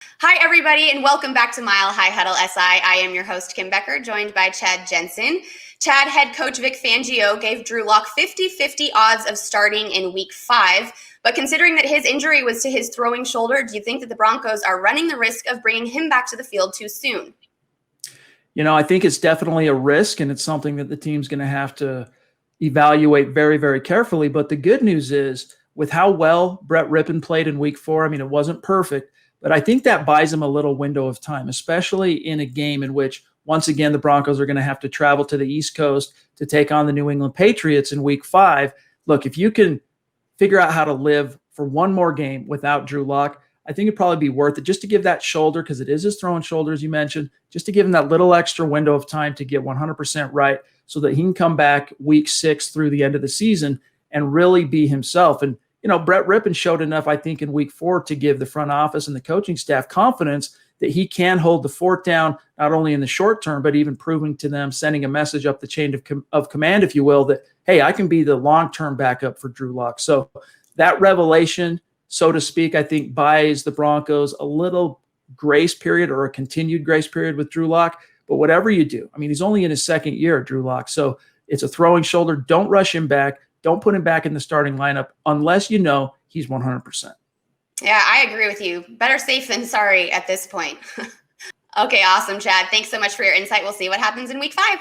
Hi, everybody, and welcome back to Mile High Huddle SI. I am your host, Kim Becker, joined by Chad Jensen. Chad, head coach Vic Fangio gave Drew Lock 50-50 odds of starting in Week 5. But considering that his injury was to his throwing shoulder, do you think that the Broncos are running the risk of bringing him back to the field too soon? I think it's definitely a risk, and it's something that the team's going to have to evaluate very, very carefully. But the good news is, with how well Brett Rypien played in Week 4, it wasn't perfect, but I think that buys him a little window of time, especially in a game in which, once again, the Broncos are going to have to travel to the East Coast to take on the New England Patriots in Week 5. Look, if you can figure out how to live for one more game without Drew Lock, I think it'd probably be worth it just to give that shoulder, because it is his throwing shoulder, as you mentioned, just to give him that little extra window of time to get 100% right so that he can come back Week 6 through the end of the season and really be himself. And, Brett Rypien showed enough, I think, in Week 4 to give the front office and the coaching staff confidence that he can hold the fort down, not only in the short term, but even proving to them, sending a message up the chain of command, if you will, that, hey, I can be the long-term backup for Drew Lock. So that revelation, so to speak, I think buys the Broncos a little grace period, or a continued grace period with Drew Lock. But whatever you do, he's only in his second year, Drew Lock. So it's a throwing shoulder. Don't rush him back. Don't put him back in the starting lineup unless he's 100%. Yeah, I agree with you. Better safe than sorry at this point. Okay, awesome, Chad. Thanks so much for your insight. We'll see what happens in Week 5.